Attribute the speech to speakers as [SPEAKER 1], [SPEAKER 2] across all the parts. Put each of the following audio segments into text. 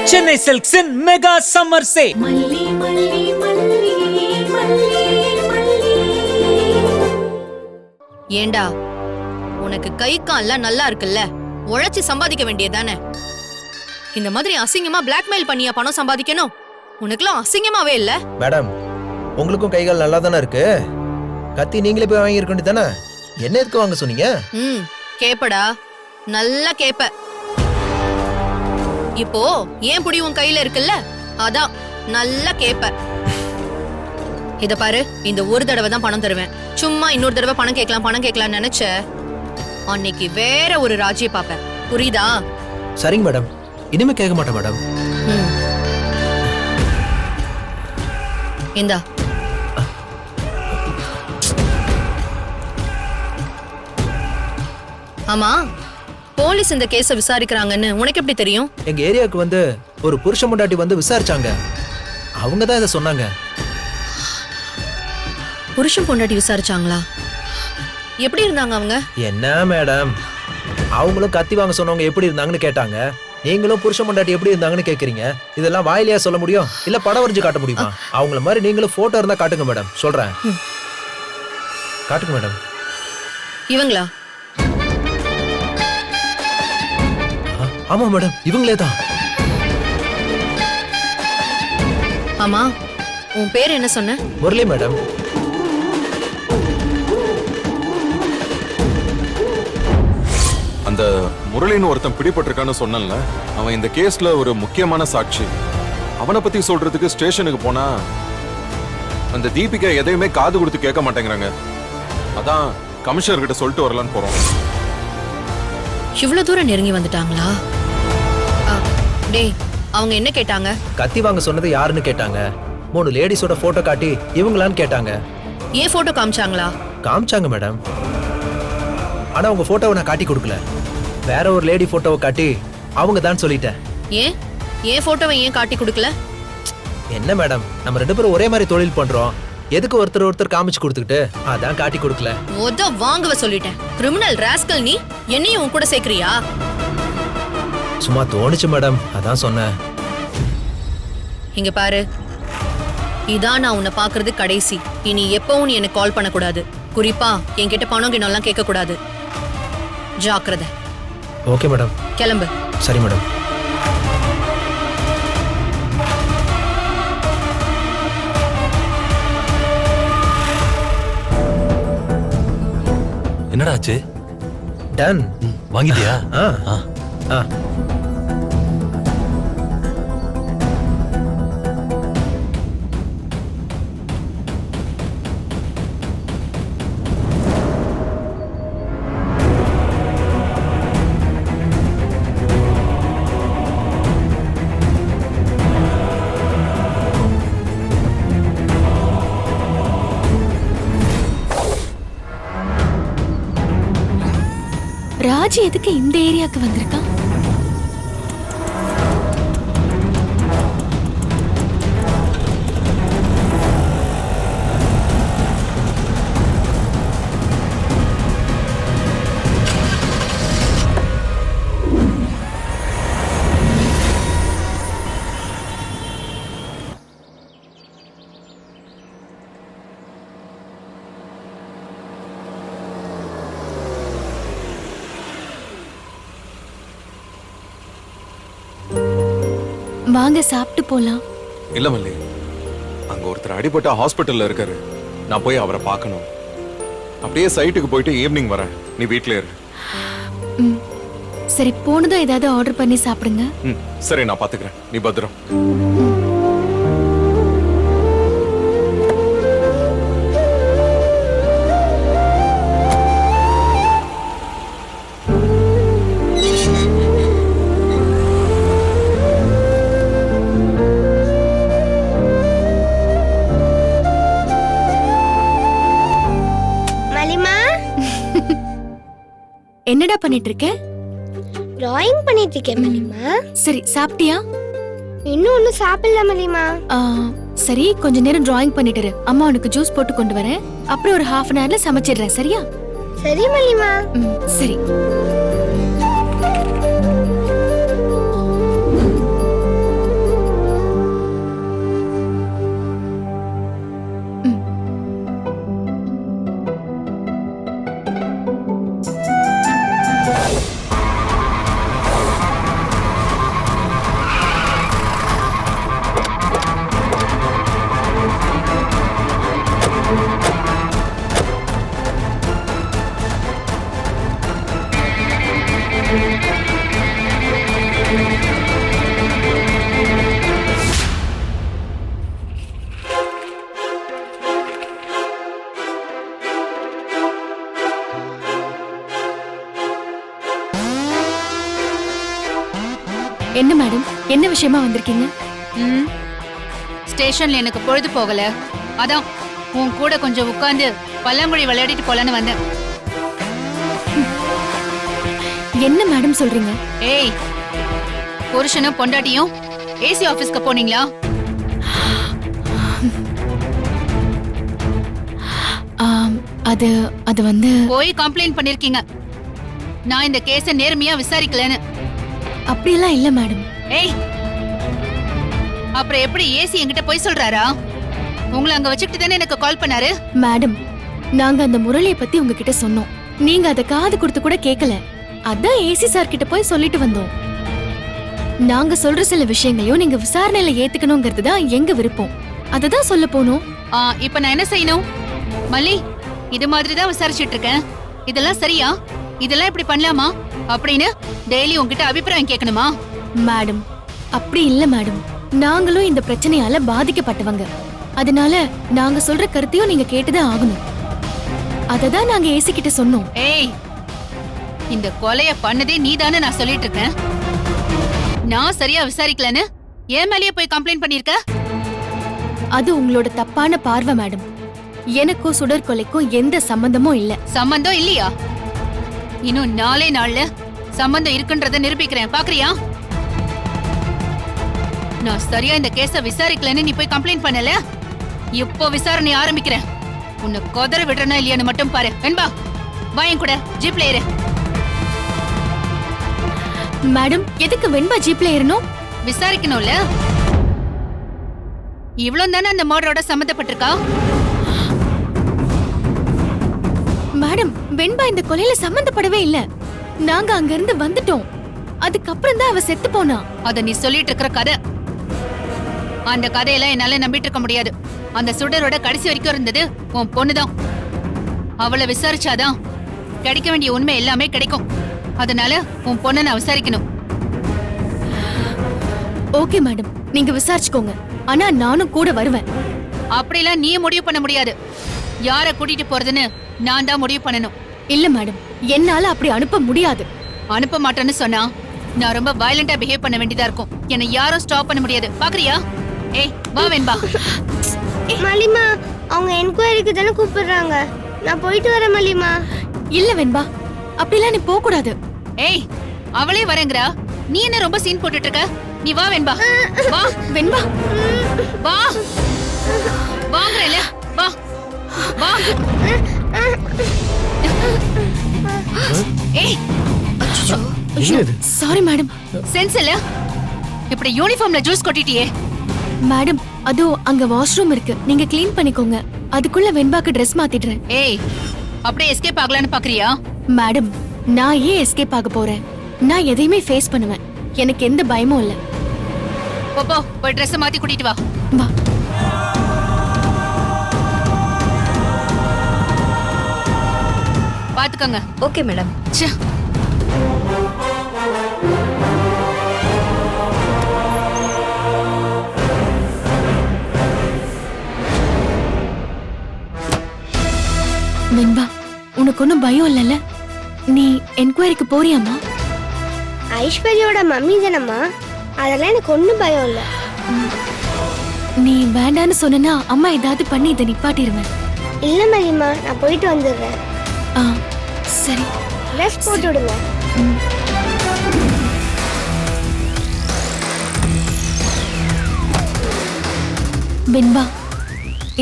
[SPEAKER 1] Chennai சில்க்ஸின் mega summer சே
[SPEAKER 2] ஏண்டா உனக்கு கை கால்லாம் நல்லா இருக்குல்ல, உழைச்சி சம்பாதிக்க வேண்டியதானே. இந்த மாதிரி அசிங்கமா பிளாக்மெயில் பண்ணியா பணம் சம்பாதிக்கணும்? உனக்குலாம் அசிங்கமாவே இல்ல.
[SPEAKER 3] மேடம், உங்களுக்கும் கைகால் நல்லா தானே இருக்கு. கத்தி நீங்களே போய் வாங்கி இருக்க வேண்டியதானே. என்ன எதுக்கு வாங்க சொன்னீங்க?
[SPEAKER 2] கேப்படா, நல்லா கேப்ப. இப்போ ஏன் புடி உன் கையில இருக்குல்ல, அதான் நல்லா கேப்ப. இத பாரு, இந்த ஒரு தடவை தான் பணம் தருவேன். சும்மா இன்னொரு தடவை பணம் கேட்கலாம் நினைச்ச அன்னைக்கு வேற ஒரு ராஜியை பாப்ப. புரியுதா?
[SPEAKER 3] சரிங்க மேடம், இனிமே கேட்க மாட்டேன் மேடம்.
[SPEAKER 2] இந்தா. ஆமா, போலீஸ் இந்த கேஸ விசாரிக்கிறாங்கன்னு உனக்கு எப்படி தெரியும்?
[SPEAKER 3] எங்க ஏரியாவுக்கு வந்து ஒரு புருஷ முண்டாட்டி வந்து விசாரிச்சாங்க. அவங்க தான் இதை சொன்னாங்க.
[SPEAKER 2] புருஷன் பொண்டாட்டி விசாரிச்சாங்களா? எப்படி இருந்தாங்க அவங்க?
[SPEAKER 3] என்ன மேடம், அவங்களும் கத்தி வாங்க சொன்னவங்க எப்படி இருந்தாங்கன்னு கேட்டாங்க. நீங்களும் புருஷ முண்டாட்டி எப்படி இருந்தாங்கன்னு கேக்குறீங்க. இதெல்லாம் வாயிலையா சொல்ல முடியும், இல்ல படம் வரைஞ்சு காட்ட முடியுமா? அவங்கள மாதிரி நீங்களும் போட்டோ இருந்தா காட்டுங்க மேடம். சொல்றேன், காட்டுங்க மேடம்.
[SPEAKER 2] இவங்களா?
[SPEAKER 3] ஆமா மேடம், இவங்களே தான்.
[SPEAKER 2] ஆமா, உன் பேர் என்ன சொன்ன?
[SPEAKER 3] முரளி மேடம்.
[SPEAKER 4] அந்த முரளின்னு ஒருத்தன் பிடிபட்டிருக்கான்னு சொன்னல, அவன் இந்த கேஸ்ல ஒரு முக்கியமான சாட்சி. அவனை பத்தி சொல்றதுக்கு ஸ்டேஷனுக்கு போனா அந்த தீபிகா எதையுமே காது கொடுத்து கேட்க மாட்டேங்கிறாங்க. அதான் கமிஷனர் கிட்ட சொல்லிட்டு வரலான்னு போறோம்.
[SPEAKER 2] இவ்வளவு தூரம் நெருங்கி வந்துட்டாங்களா? டேய், அவங்க என்ன கேட்டாங்க?
[SPEAKER 3] கத்தி வாங்க சொன்னது யாருன்னு கேட்டாங்க. 3 லேடிஸோட போட்டோ காட்டி இவங்களான்னு கேட்டாங்க.
[SPEAKER 2] ஏன் போட்டோ காமிச்சாங்களா?
[SPEAKER 3] காமிச்சாங்க மேடம். ஆனா உங்க போட்டோவை நான் காட்டி கொடுக்கல. வேற ஒரு லேடி போட்டோவை காட்டி அவங்க தான் சொல்லிட்டேன்.
[SPEAKER 2] ஏன் போட்டோவை ஏன் காட்டி கொடுக்கல?
[SPEAKER 3] என்ன மேடம், நம்ம 2 பேரும் ஒரே மாதிரி தொழில் பண்றோம். எதுக்கு ஒருத்தர் காமிச்சு கொடுத்துக்கிட்டு? அதான் காட்டி கொடுக்கல.
[SPEAKER 2] வாங்குவ சொல்லிட்டேன். கிரிமினல் ராஸ்கல் நீ. என்னையும் உன் கூட சேர்க்கறியா?
[SPEAKER 3] சும்மா தோணுச்சு மேடம், அதான் சொன்னேன்.
[SPEAKER 2] இங்க பாரு, இதான் நான் உன்னை பாக்குறது கடைசி. இனி எப்பவும் நீ எனக்கு கால் பண்ணக்கூடாது. குறிப்பா என்கிட்ட பணம் கிணம்லாம் கேட்க கூடாது. ஜாக்கிரதை.
[SPEAKER 3] Okay madam.
[SPEAKER 2] கிளம்பு.
[SPEAKER 3] சரி மேடம்.
[SPEAKER 5] என்னடா ஆச்சு?
[SPEAKER 3] டன்.
[SPEAKER 5] வாங்கிட்டியா?
[SPEAKER 6] ராஜி எதுக்கு இந்த ஏரியாக்கு வந்திருக்கான்? வாங்க சாப்பிட்டு போலாம்.
[SPEAKER 4] இல்ல மல்லி, அங்க ஒருத்தர் அடிபட்ட ஹாஸ்பிட்டல்ல இருக்காரு. நான் போய் அவரை பார்க்கணும். அப்படியே சைட்டுக்கு போயிட்டு ஈவினிங் வரேன். நீ வீட்ல இரு.
[SPEAKER 6] சரி, போனதும் ஏதாவது ஆர்டர் பண்ணி சாப்பிடுங்க.
[SPEAKER 4] சரி, நான் பாத்துக்கிறேன். நீ பத்திரம்.
[SPEAKER 6] என்னடா பண்ணிட்டு இருக்க?
[SPEAKER 7] டிராயிங் பண்ணிட்டு இருக்கேன் மலிமா.
[SPEAKER 6] சரி, சாப்பிட்டியா?
[SPEAKER 7] இன்னும் ஒன்னும் சாப்பிடல மலிமா.
[SPEAKER 6] சரி, கொஞ்ச நேரம் டிராயிங் பண்ணிட்டு இரு. அம்மா உனக்கு ஜூஸ் போட்டு கொண்டு வரேன். அப்புறம் ஒரு half an hourல சமைச்சிடுறேன். சரியா?
[SPEAKER 7] சரி மலிமா.
[SPEAKER 6] சரி. என்ன மேடம், என்ன விஷயமா வந்திருக்கீங்க?
[SPEAKER 5] ம் ஸ்டேஷன்ல எனக்கு பொழுது போகல, அதான் உன் கூட கொஞ்சம் உட்கார்ந்து பல்லாங்குழி விளையாடிட்டு போலான்னு வந்தேன்.
[SPEAKER 6] என்ன மேடம் சொல்றீங்க?
[SPEAKER 5] ஏய், புருஷனும் பொண்டாட்டியும் ஏசி ஆபீஸ்க்கு போனீங்களா?
[SPEAKER 6] ஆம், அது வந்து
[SPEAKER 5] போய் கம்ப்ளைண்ட் பண்ணிருக்கீங்க, நான் இந்த கேஸ நேர்மையா விசாரிக்கலன்னு.
[SPEAKER 6] அப்படியெல்லாம் இல்ல மேடம்.
[SPEAKER 5] ஏய், அப்புறம் எப்படி ஏசி என்கிட்ட போய் சொல்றாரா? உங்களை அங்க வச்சுக்கிட்டு தானே எனக்கு கால் பண்ணாரு.
[SPEAKER 6] மேடம், நாங்க அந்த முரளியை பத்தி உங்ககிட்ட சொன்னோம். நீங்க அத காது கொடுத்து கூட கேட்கல. அதான் ஏசி சார் கிட்ட போய் சொல்லிட்டு வந்தோம். நாங்க சொல்ற சில விஷயங்களையும் நீங்க விசாரணையில ஏத்துக்கணுங்கிறது தான் எங்க விருப்பம். அததான் சொல்ல போனோம்.
[SPEAKER 5] இப்ப நான் என்ன செய்யணும்? மல்லி, இது மாதிரி தான் விசாரிச்சிட்டு இருக்கேன். இதெல்லாம் சரியா? இதெல்லாம் இப்படி பண்ணலாமா அப்படின்னு டெய்லி உங்ககிட்ட அபிப்பிராயம் கேட்கணுமா?
[SPEAKER 6] மேடம், அப்படி இல்ல மேடம். நாங்களும் இந்த பிரச்சனையால பாதிக்கப்பட்டவங்க. அதனால நாங்க சொல்ற கருத்தையும் நீங்க கேட்டுதான் ஆகணும். அததான் நாங்க ஏசி கிட்ட சொன்னோம்.
[SPEAKER 5] ஏய், இந்த கொலைய பண்ணதே நீதானே நான் சொல்லிட்டு இருக்கேன். நான் சரியா விசாரிக்கலன்னு ஏன் மேலேயே போய் கம்ப்ளைண்ட் பண்ணிருக்க?
[SPEAKER 6] அது உங்களோட தப்பான பார்வை மேடம். எனக்கும் சுடர் கொலைக்கும் எந்த சம்பந்தமும் இல்ல.
[SPEAKER 5] சம்பந்தம் இல்லையா? இன்னும் 4 நாள்ல சம்பந்தம் இருக்குன்றத நிரூபிக்கிறேன், பாக்குறியா? நான் சரியா இந்த கேஸ விசாரிக்கலன்னு நீ போய் கம்ப்ளைண்ட் பண்ணல. இப்போ விசாரணை ஆரம்பிக்கிறேன். உன்னை கொதற விடுறனா இல்லையான்னு மட்டும் பாரு. வெண்பா, வா என் கூட ஜீப்ல ஏறு.
[SPEAKER 6] மேடம், எதுக்கு வெண்பா ஜீப்ல ஏறணும்?
[SPEAKER 5] விசாரிக்கணும்ல. இவ்வளவு தானே அந்த மர்டரோட சம்பந்தப்பட்டிருக்கா?
[SPEAKER 6] மேடம், வெண்பா இந்த கொலையில சம்பந்தப்படவே இல்ல. நாங்க அங்க இருந்து வந்துட்டோம். அதுக்கப்புறம் தான் அவ செத்து போனா.
[SPEAKER 5] அத நீ சொல்லிட்டு இருக்கிற கதை. அந்த கதையெல்லாம் என்னால நம்பிட்டு இருக்க முடியாது. அந்த சுடரோட கடைசி வரைக்கும் இருந்தது உன் பொண்ணுதான். அவளை விசாரிச்சாதான் கிடைக்க வேண்டிய உண்மை எல்லாமே கிடைக்கும். அதனால உன் பொண்ணை நான் விசாரிக்கணும்.
[SPEAKER 6] ஓகே மேடம், நீங்க விசாரிச்சுக்கோங்க. ஆனா நானும் கூட வருவேன்.
[SPEAKER 5] அப்படிலாம் நீ முடிவு பண்ண முடியாது. யார கூட்டிட்டு போறதுன்னு நான் தான் முடிவு பண்ணணும்.
[SPEAKER 6] இல்ல மேடம், என்னால அப்படி அனுப்ப முடியாது.
[SPEAKER 5] அனுப்ப மாட்டேன்னு சொன்னா நான் ரொம்ப வயலண்டா பிஹேவ் பண்ண வேண்டியதா இருக்கும். என்னை யாரும் ஸ்டாப் பண்ண முடியாது, பாக்குறியா? ஏய், வா வெண்பா.
[SPEAKER 7] மலிமா, அவங்க என்கொயரிக்கு தானே கூப்பிடுறாங்க. நான் போயிட்டு வரேன் மலிமா.
[SPEAKER 6] இல்ல வெண்பா, அப்படிலாம் நீ போக கூடாது.
[SPEAKER 5] ஏய், அவளே வரேங்கறா, நீ என்ன ரொம்ப சீன் போட்டுட்டு இருக்க? நீ வா வெண்பா, வா
[SPEAKER 6] வெண்பா,
[SPEAKER 5] வா, வாங்கறல, வா வா. ஏய்,
[SPEAKER 6] சாரி மேடம்.
[SPEAKER 5] சென்ஸ் இல்ல? இப்படி யூனிஃபார்ம்ல ஜூஸ் கொட்டிட்டியே.
[SPEAKER 6] மேடம், அதோ அங்க வாஷ்ரூம் இருக்கு, நீங்க க்ளீன் பண்ணிக்கோங்க. அதுக்குள்ள வெண்பாக்கு ட்ரெஸ் மாத்திடுறேன்.
[SPEAKER 5] ஏய், அப்படியே எஸ்கேப் ஆகலான்னு பாக்குறியா?
[SPEAKER 6] மேடம், நான் ஏன் எஸ்கேப் ஆக போறேன்? நான் எதையுமே ஃபேஸ் பண்ணுவேன். எனக்கு எந்த பயமும் இல்ல.
[SPEAKER 5] போ, போய் ட்ரெஸ் மாத்தி கூட்டிட்டு வா.
[SPEAKER 6] வா.
[SPEAKER 5] பாத்துக்கங்க.
[SPEAKER 2] Okay madam.
[SPEAKER 5] ச்சே.
[SPEAKER 6] வெண்பா, உனக்கு ஒன்னும் பயம் இல்லைல்ல? நீ என்கொயரிக்கு போறியாமா?
[SPEAKER 7] ஐஸ்வர்யோட மம்மி தானம்மா, அதெல்லாம் எனக்கு ஒன்றும் பயம் இல்லை.
[SPEAKER 6] நீ வேண்டான்னு சொன்னா அம்மா ஏதாவது பண்ணி இதை நிப்பாட்டிடுவேன்.
[SPEAKER 7] இல்லை மலிமா, நான் போயிட்டு வந்துடுறேன்.
[SPEAKER 6] ஆ, சரி.
[SPEAKER 7] ட்ரெஸ் போட்டு விடுங்க.
[SPEAKER 6] வெண்பா,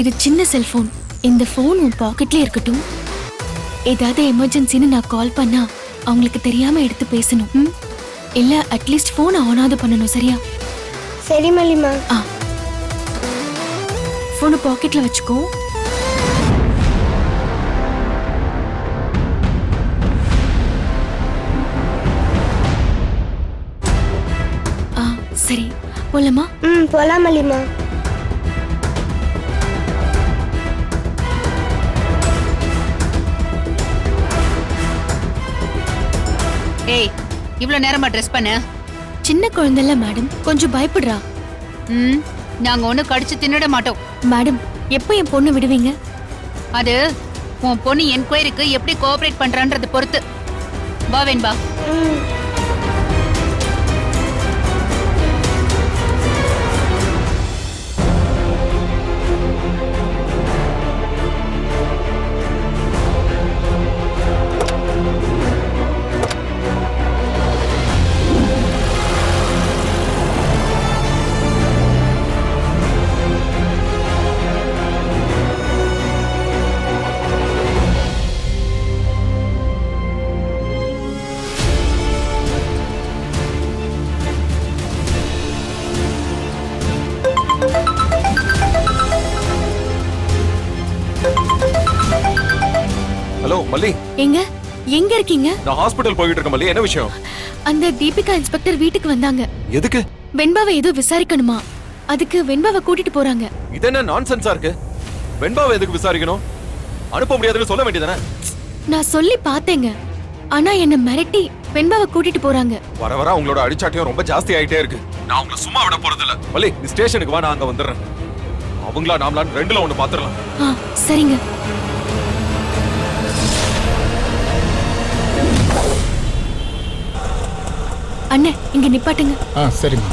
[SPEAKER 6] இது சின்ன செல்போன். இந்த போன் உன் பாக்கெட்ல இருக்கட்டும். ஏதாவது எமர்ஜென்சின்னு நான் கால் பண்ணா அவங்களுக்கு தெரியாம எடுத்து பேசணும். ம்? இல்ல அட்லீஸ்ட் போன் ஆனாவது பண்ணணும், சரியா?
[SPEAKER 7] சரி மலிமா.
[SPEAKER 6] ஆ, போனை பாக்கெட்ல வச்சுக்கோ. ஆ, சரி, போலாமா?
[SPEAKER 7] போலாம் மலிமா.
[SPEAKER 5] ஏய், இவ்ளோ நேரமா ட்ரெஸ் பண்ண?
[SPEAKER 6] சின்ன குழந்தைல மேடம், கொஞ்சம் பயப்படுறா.
[SPEAKER 5] நாங்க ஒண்ணு கடிச்சு தின்னுட மாட்டோம்.
[SPEAKER 6] மேடம், எப்போ என் பொண்ணு விடுவீங்க?
[SPEAKER 5] அது உன் பொண்ணு என்கொயரிக்கு எப்படி கோஆபரேட் பண்றான்றத பொறுத்து. வா வெண்பா.
[SPEAKER 4] ஹலோ மல்லி,
[SPEAKER 6] எங்க எங்க இருக்கீங்க?
[SPEAKER 4] நான் ஹாஸ்பிடல் போயிட்டு இருக்கேன் மல்லி. என்ன விஷயம்?
[SPEAKER 6] அந்த தீபிகா இன்ஸ்பெக்டர் வீட்டுக்கு வந்தாங்க.
[SPEAKER 4] எதுக்கு?
[SPEAKER 6] வெண்பாவை ஏதோ விசாரிக்கணுமா, அதுக்கு வெண்பாவை கூட்டிட்டு போறாங்க.
[SPEAKER 4] இது என்ன நான்சென்ஸா இருக்கு? வெண்பாவை எதுக்கு விசாரிக்கணும்? அனுப்ப முடியாதுன்னு சொல்ல வேண்டியதானே?
[SPEAKER 6] நான் சொல்லி பார்த்தேங்க, ஆனா என்ன மிரட்டி வெண்பாவை கூட்டிட்டு போறாங்க.
[SPEAKER 4] வர வர உங்களோட அடிச்சாட்டியம் ரொம்ப ஜாஸ்தி ஆயிட்டே இருக்கு. நான் உங்களை சும்மா விட போறது இல்ல. மல்லி, நீ ஸ்டேஷனுக்கு வா, நான் அங்க வந்துடுறேன். அவங்களா நாமளான்னு ரெண்டுல ஒண்ணு பாத்துறலாம்.
[SPEAKER 6] சரிங்க. அண்ணே, இங்க நிப்பாட்டுங்க.
[SPEAKER 8] சரிம்மா.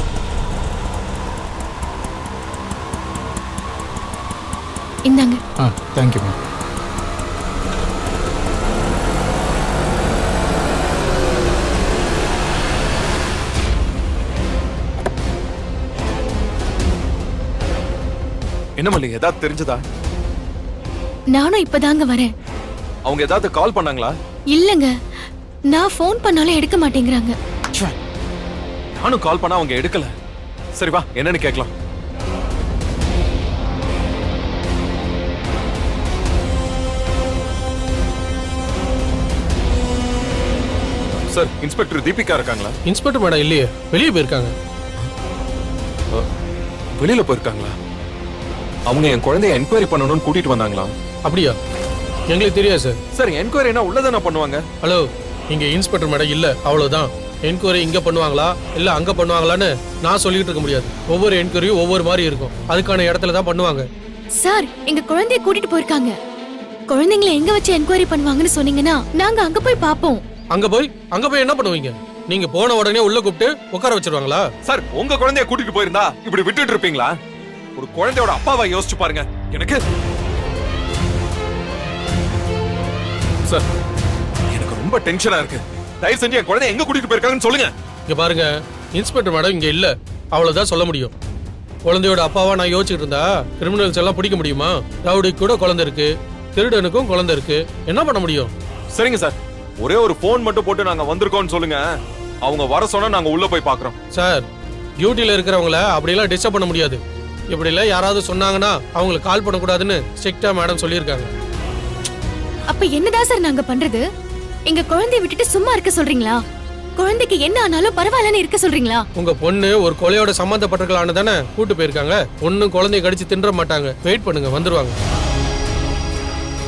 [SPEAKER 6] இந்தாங்க.
[SPEAKER 8] தேங்க்யூம்மா.
[SPEAKER 4] என்ன மல்லி, ஏதாவது தெரிஞ்சதா?
[SPEAKER 6] நானும் இப்பதாங்க வரேன்.
[SPEAKER 4] அவங்க ஏதாவது கால் பண்ணாங்களா?
[SPEAKER 6] இல்லங்க, நான் ஃபோன் பண்ணாலும் எடுக்க மாட்டேங்கிறாங்க.
[SPEAKER 4] நானும் கால் பண்ணா அவங்க எடுக்கல. சரி வா, என்னன்னு கேட்கலாம். சார், இன்ஸ்பெக்டர் தீபிகா இருக்காங்களா?
[SPEAKER 8] இன்ஸ்பெக்டர் மேடம் இல்லையே, வெளியே போயிருக்காங்க.
[SPEAKER 4] வெளியில போயிருக்காங்களா? அவங்க என் குழந்தைய என்கொயரி பண்ணணும்னு கூட்டிட்டு வந்தாங்களா?
[SPEAKER 8] அப்படியா? எங்களுக்கு தெரியாது சார்.
[SPEAKER 4] சார், என்கொயரினா உள்ளதானே பண்ணுவாங்க.
[SPEAKER 8] ஹலோ, இங்க இன்ஸ்பெக்டர் மேடம் இல்ல, அவ்வளவுதான். என்கொயரி இங்க பண்ணுவாங்களா இல்ல அங்க பண்ணுவாங்களான்னு நான் சொல்லிட்டு இருக்க முடியாது. ஒவ்வொரு என்கொயரியும் ஒவ்வொரு மாதிரி இருக்கும், அதுக்கான இடத்துல தான் பண்ணுவாங்க.
[SPEAKER 6] சார், எங்க குழந்தைய கூட்டிட்டு போயிருக்காங்க. குழந்தைங்களை எங்க வச்சு என்கொயரி பண்ணுவாங்கன்னு சொன்னீங்கன்னா நாங்க அங்க போய் பாப்போம்.
[SPEAKER 8] அங்க போய் என்ன பண்ணுவீங்க? நீங்க போன உடனே உள்ள கூப்பிட்டு உட்கார வச்சிருவாங்களா?
[SPEAKER 4] சார், உங்க குழந்தைய கூட்டிட்டு போயிருந்தா இப்படி விட்டுட்டு இருப்பீங்களா? ஒரு குழந்தையோட அப்பாவை யோசிச்சு பாருங்க. எனக்கு சார், எனக்கு ரொம்ப டென்ஷனா இருக்கு. தயவு செஞ்சு என் குழந்தை எங்க கூட்டிட்டு போயிருக்காங்கன்னு சொல்லுங்க.
[SPEAKER 8] இங்க பாருங்க, இன்ஸ்பெக்டர் மேடம் இங்க இல்ல, அவ்வளவுதான் சொல்ல முடியும். குழந்தையோட அப்பாவா நான் யோசிச்சுட்டு இருந்தா கிரிமினல்ஸ் எல்லாம் பிடிக்க முடியுமா? ரவுடிக்கு கூட குழந்தை இருக்கு, திருடனுக்கும் குழந்தை இருக்கு, என்ன பண்ண முடியும்?
[SPEAKER 4] சரிங்க சார், ஒரே ஒரு போன் மட்டும் போட்டு நாங்க வந்திருக்கோம்னு சொல்லுங்க. அவங்க வர சொன்னா நாங்க உள்ள போய் பாக்குறோம்.
[SPEAKER 8] சார், டியூட்டில இருக்கிறவங்கள அப்படியெல்லாம் டிஸ்டர்ப் பண்ண முடியாது. இப்படி இல்ல யாராவது சொன்னாங்கன்னா அவங்களுக்கு கால் பண்ணக்கூடாதுன்னு ஸ்ட்ரிக்டா மேடம் சொல்லியிருக்காங்க.
[SPEAKER 6] அப்ப என்னதான் சார் நாங்க பண்றது? எங்க குழந்தைய விட்டுட்டு சும்மா இருக்க சொல்றீங்களா? குழந்தைக்கு என்ன ஆனாலும் பரவாயில்லன்னு இருக்க சொல்றீங்களா?
[SPEAKER 8] உங்க பொண்ணு ஒரு கொலையோட சம்பந்தப்பட்டிருக்கலான்னு தானே கூட்டு போயிருக்காங்க. பொண்ணு குழந்தைய கடிச்சு தின்ற மாட்டாங்க. வெயிட் பண்ணுங்க, வந்துருவாங்க.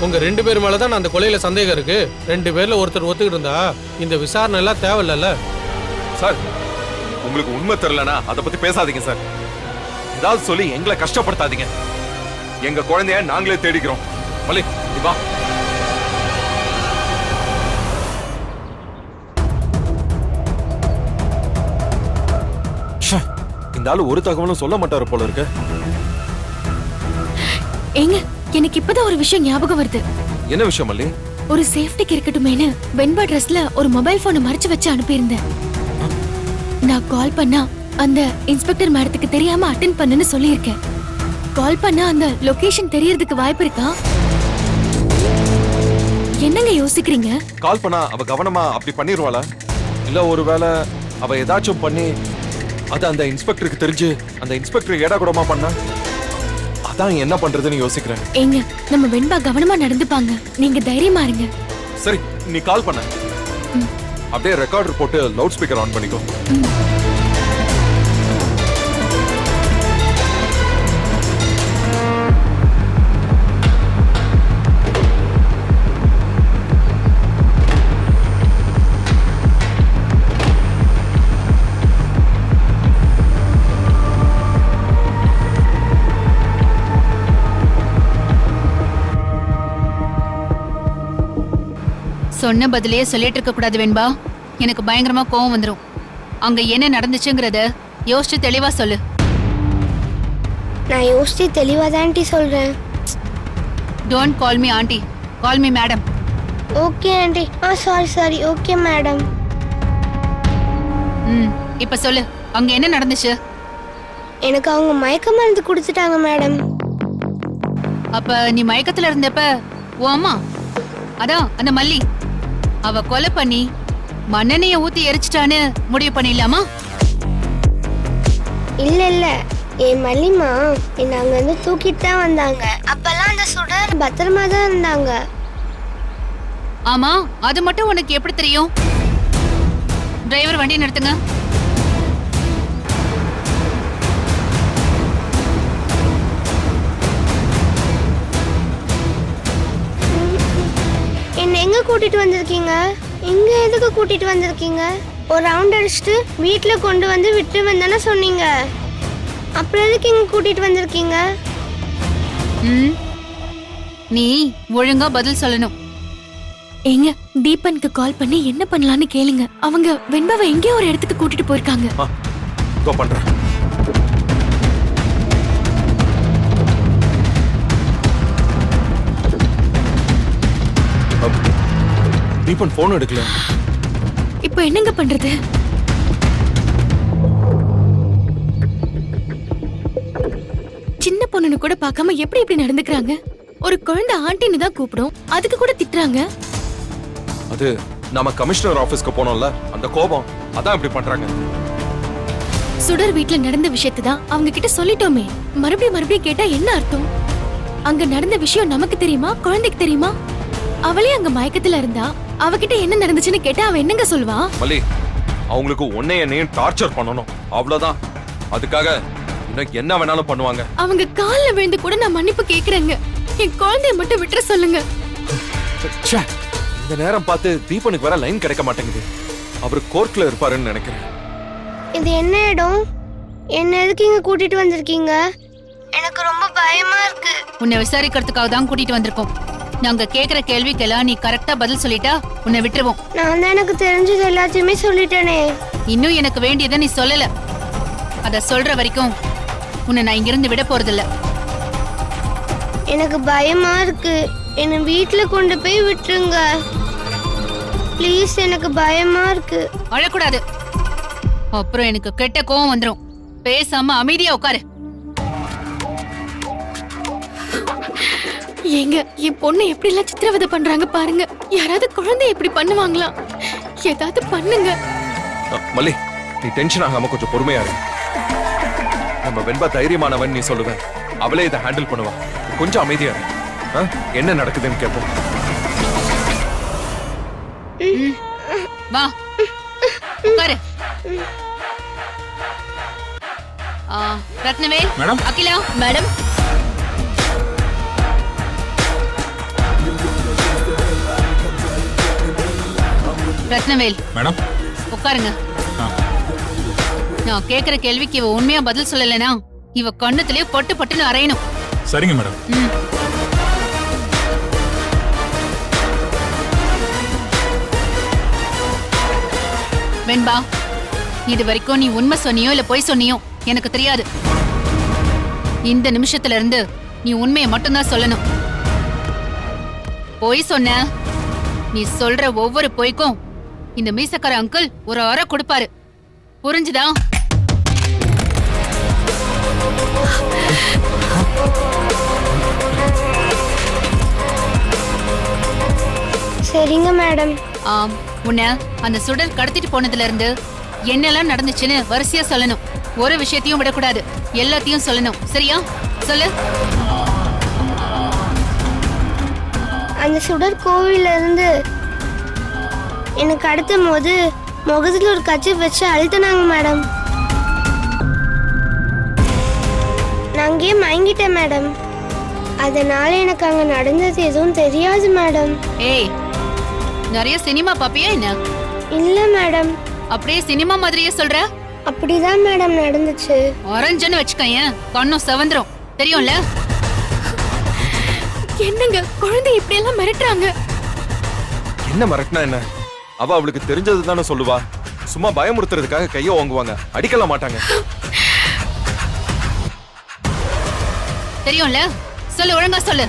[SPEAKER 8] உங்க 2 பேர் மேலதான் அந்த கொலையில சந்தேகம் இருக்கு. 2 பேர்ல ஒருத்தர் ஒத்துக்கிட்டு இருந்தா இந்த விசாரணை எல்லாம் தேவையில்ல.
[SPEAKER 4] சார், உங்களுக்கு உண்மை தெரியலனா அதை பத்தி பேசாதீங்க சார். ஏதாவது சொல்லி எங்களை கஷ்டப்படுத்தாதீங்க. எங்க குழந்தைய நாங்களே தேடிக்கிறோம். மல்லி, நீ வா. இந்த ஆளு ஒரு தகவலும் சொல்ல மாட்டாரு போல இருக்கு.
[SPEAKER 6] ஏங்க, எனக்கு இப்பதான் ஒரு விஷயம் ஞாபகம் வருது.
[SPEAKER 4] என்ன விஷயம் மல்லி?
[SPEAKER 6] ஒரு சேஃப்டிக்கு இருக்கட்டுமேனு வெண்பா ட்ரெஸ்ல ஒரு மொபைல் போனை மறைச்சு வச்சு அனுப்பியிருந்தேன். நான் கால் பண்ணா அந்த இன்ஸ்பெக்டர் மேடத்துக்கு தெரியாம அட்டென்ட் பண்ணுன்னு சொல்லியிருக்கேன். கால் பண்ணா அந்த லொகேஷன் தெரியறதுக்கு வாய்ப்பு இருக்கா? என்னங்க யோசிக்கிறீங்க?
[SPEAKER 4] கால் பண்ணா அவ கவனமா அப்படி பண்ணிருவாளா? இல்ல ஒருவேளை அவ ஏதாச்சும் பண்ணி அது அந்த இன்ஸ்பெக்டருக்கு தெரிஞ்சு அந்த இன்ஸ்பெக்டர் ஏடா கூடமா பண்ணா? அதான் என்ன பண்றதுன்னு யோசிக்கிறேன்.
[SPEAKER 6] ஏங்க, நம்ம வெண்பா கவனமா நடந்துப்பாங்க, நீங்க தைரியமா இருங்க.
[SPEAKER 4] சரி, நீ கால் பண்ண. அப்படியே ரெக்கார்டர் போட்டு லவுட் ஸ்பீக்கர் ஆன் பண்ணிக்கோ.
[SPEAKER 5] சொன்ன பதிலையே சொல்லிட்டு இருக்க கூடாது வெண்பா. எனக்கு பயங்கரமா கோவம் வந்துரும். அங்க என்ன நடந்துச்சுங்கறத யோசிச்சு தெளிவா சொல்லு.
[SPEAKER 7] நான் யோசிச்சு தெளிவா தான் சொல்றேன்.
[SPEAKER 5] Don't call me aunty, call me madam.
[SPEAKER 7] Okay aunty. Sorry okay madam.
[SPEAKER 5] இப்ப சொல்லு, அங்க என்ன நடந்துச்சு?
[SPEAKER 7] எனக்கு அவங்க மயக்க மருந்து கொடுத்துட்டாங்க மேடம்.
[SPEAKER 5] அப்ப நீ மயக்கத்துல இருந்தப்ப ஓ அம்மா, அதான் அந்த மல்லி, அவ கொலை பண்ணி மண்ணெண்ணைய ஊத்தி எரிச்சிட்டான்னு முடிவு பண்ணிடலாமா?
[SPEAKER 7] இல்ல என் மல்லிமா என்ன அங்க இருந்து தூக்கிட்டு தான் வந்தாங்க. அப்பெல்லாம் அந்த சுடர் பத்திரமா தான் இருந்தாங்க.
[SPEAKER 5] ஆமா அது மட்டும் உனக்கு எப்படி தெரியும்? டிரைவர் வண்டி நிறுத்துங்க.
[SPEAKER 7] என்ன எங்க கூட்டிட்டு வந்திருக்கீங்க? இங்க எதுக்கு கூட்டிட்டு வந்திருக்கீங்க? ஒரு ரவுண்ட் அடிச்சுட்டு வீட்ல கொண்டு வந்து விட்டுருவேன் தானே சொன்னீங்க. அப்புறம் எதுக்கு இங்க கூட்டிட்டு வந்திருக்கீங்க?
[SPEAKER 5] ம், நீ ஒழுங்கா பதில் சொல்லணும்.
[SPEAKER 6] ஏங்க தீபனுக்கு கால் பண்ணி என்ன பண்ணலாம்னு கேளுங்க. அவங்க வெண்பாவை எங்கேயோ ஒரு இடத்துக்கு கூட்டிட்டு போயிருக்காங்க.
[SPEAKER 4] இதோ பண்றேன். தீபன் போன் எடுக்கல.
[SPEAKER 6] இப்போ என்னங்க பண்றது? சின்ன பொண்ணுன்னு கூட பார்க்காம எப்படி இப்படி நடந்துக்கிறாங்க? ஒரு குழந்தை ஆண்டின்னு தான் கூப்பிடும், அதுக்கு கூட திட்டுறாங்க.
[SPEAKER 4] அது நாம கமிஷனர் ஆபீஸ்க்கு போனோம்ல, அந்த கோபம் அதான் இப்படி பண்றாங்க.
[SPEAKER 6] சுடர் வீட்ல நடந்த விஷயத்தை தான் அவங்க கிட்ட சொல்லிட்டோமே. மறுபடியும் மறுபடியும் கேட்டா என்ன அர்த்தம்? அங்க நடந்த விஷயம் நமக்கு தெரியுமா, குழந்தைக்கு தெரியுமா? அவளே அங்க மயக்கத்துல இருந்தா அவகிட்ட என்ன நடந்துச்சுன்னு கேட்டா அவ என்னங்க சொல்வா?
[SPEAKER 4] மல்லி, அவங்களுக்கு உன்னை என்னையும் டார்ச்சர் பண்ணணும், அவ்வளவுதான். அதுக்காக இன்னும் என்ன வேணாலும் பண்ணுவாங்க.
[SPEAKER 6] அவங்க கால்ல விழுந்து கூட நான் மன்னிப்பு கேக்குறேங்க. என் குழந்தைய மட்டும் விட்டுற சொல்லுங்க.
[SPEAKER 4] ச்சே, இந்த நேரம் பார்த்து தீபனுக்கு வர லைன் கிடைக்க மாட்டேங்குது. அவர் கோர்ட்ல இருப்பாருன்னு நினைக்கிறேன்.
[SPEAKER 7] இது என்ன இடம்? என்ன எதுக்கு இங்க கூட்டிட்டு வந்திருக்கீங்க? எனக்கு ரொம்ப பயமா இருக்கு.
[SPEAKER 5] உன்னை விசாரிக்கிறதுக்காக தான் கூட்டிட்டு வந்திருக்கோம். நாங்க கேக்குற கேள்விக்கெல்லாம் நீ கரெக்டா பதில் சொல்லிட்டா உன்னை விட்டுருவோம்.
[SPEAKER 7] நான் தான் எனக்கு தெரிஞ்சது எல்லாத்தையுமே சொல்லிட்டேனே.
[SPEAKER 5] இன்னும் எனக்கு வேண்டியதை நீ சொல்லல. அத சொல்ற வரைக்கும் உன்னை நான் இங்கிருந்து விட போறதில்ல.
[SPEAKER 7] எனக்கு பயமா இருக்கு. என்ன வீட்ல கொண்டு போய் விட்டுருங்க ப்ளீஸ். எனக்கு பயமா இருக்கு.
[SPEAKER 5] அழக்கூடாது, அப்புறம் எனக்கு கெட்ட கோவம் வந்துரும். பேசாம அமைதியா உட்காரு.
[SPEAKER 6] ஏங்க என் பொண்ணு எப்படி எல்லாம் சித்திரவதை பண்றாங்க பாருங்க. யாராவது குழந்தை எப்படி பண்ணுவாங்களா? ஏதாவது பண்ணுங்க.
[SPEAKER 4] மல்லி, நீ டென்ஷன் ஆகாம கொஞ்சம் பொறுமையா இரு. நம்ம வெண்பா தைரியமானவன் நீ சொல்லுவேன், அவளே இதை ஹேண்டில் பண்ணுவா. கொஞ்சம் அமைதியா இரு. என்ன நடக்குதுன்னு கேட்போம்.
[SPEAKER 5] வா உட்காரு. Rathnavel,
[SPEAKER 9] madam.
[SPEAKER 5] Akila madam. Rathnavel
[SPEAKER 9] madam.
[SPEAKER 5] உட்காருங்க. நான் கேக்குற கேள்விக்கு இவ உண்மையா பதில் சொல்லலைனா இவ கண்ணத்திலே பட்டு பட்டுன்னு அரையணும்.
[SPEAKER 9] சரிங்க மேடம்.
[SPEAKER 5] வெண்பா, இது வரைக்கும் நீ உண்மை சொன்னியோ இல்ல பொய் சொன்னியோ எனக்கு தெரியாது. இந்த நிமிஷத்துல இருந்து நீ உண்மையை மட்டும்தான் சொல்லணும். பொய் சொன்ன, நீ சொல்ற ஒவ்வொரு பொய்க்கும் இந்த மீசக்கார அங்கிள் ஒரு அறை கொடுப்பாரு. புரிஞ்சுதா?
[SPEAKER 7] சரிங்க மேடம்.
[SPEAKER 5] உன்னை அந்த சுடர் கடத்திட்டு போனதுல இருந்து என்னெல்லாம் நடந்துச்சுன்னு வரிசையா சொல்லணும். ஒரு விஷயத்தையும் விடக்கூடாது, எல்லாத்தையும் சொல்லணும். சரியா? சொல்லு.
[SPEAKER 7] அந்த சுடர் கோவில்ல இருந்து எனக்கு கடத்தும் போது முகத்துல ஒரு கச்சி வச்சு அழுத்தினாங்க மேடம். நான் அங்கேயே மயங்கிட்டேன் மேடம். அதனால எனக்கு அங்க நடந்தது எதுவும் தெரியாது மேடம்.
[SPEAKER 5] ஏய், நிறைய சினிமா பாப்பியா என்ன?
[SPEAKER 7] இல்ல மேடம்.
[SPEAKER 5] அப்படியே சினிமா மாதிரியே சொல்ற?
[SPEAKER 7] அப்படிதான் மேடம் நடந்துச்சு.
[SPEAKER 5] ஆரஞ்சுன்னு வச்சுக்கேன், கண்ணும் செவந்துரும். தெரியும்ல?
[SPEAKER 6] என்னங்க குழந்தை இப்படி எல்லாம் மிரட்டுறாங்க?
[SPEAKER 4] என்ன மிரட்டினா என்ன? அவ அவளுக்கு தெரிஞ்சது தானே சொல்லுவா. சும்மா பயமுறுத்துறதுக்காக கைய வாங்குவாங்க, அடிக்கலாம் மாட்டாங்க.
[SPEAKER 5] தெரியும்ல? சொல்லு, ஒழுங்கா சொல்லு.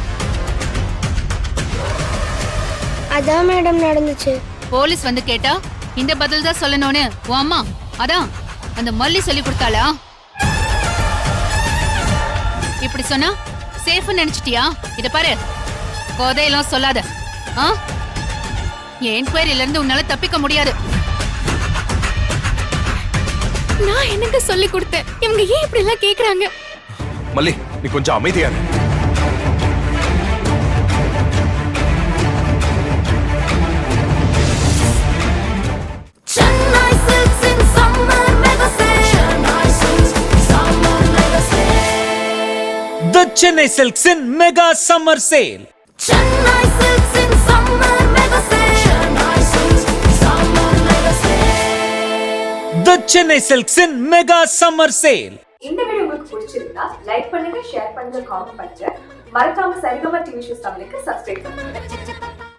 [SPEAKER 7] அதான் மேடம் நடந்துச்சு.
[SPEAKER 5] போலீஸ் வந்து கேட்டா இந்த பதில் தான் சொல்லணும்னு உன் அம்மா அதான் அந்த மல்லி சொல்லி கொடுத்தாளா? இப்படி சொன்னா சேஃப் நினைச்சிட்டியா? இத பாரு, கோதையெல்லாம் சொல்லாத. என் என்கொயரியில இருந்து உன்னால தப்பிக்க முடியாது.
[SPEAKER 6] நான் என்னங்க சொல்லி கொடுத்தேன்? இவங்க ஏன் இப்படி எல்லாம் கேக்குறாங்க?
[SPEAKER 4] மல்லி, நீ கொஞ்சம் அமைதியா இரு.
[SPEAKER 1] Chennai Silks in mega summer sale.
[SPEAKER 9] Chennai Silks in summer mega sale. Chennai Silks summer mega sale.
[SPEAKER 1] The Chennai Silks in mega summer sale.
[SPEAKER 10] இந்த வீடியோ உங்களுக்கு பிடிச்சிருந்தா லைக் பண்ணுங்க, ஷேர் பண்ணுங்க, காமெண்ட் பண்ணுங்க. மறக்காம சரிகமா டிவி ஷோஸ் தமிழுக்கு சப்ஸ்கிரைப் பண்ணுங்க.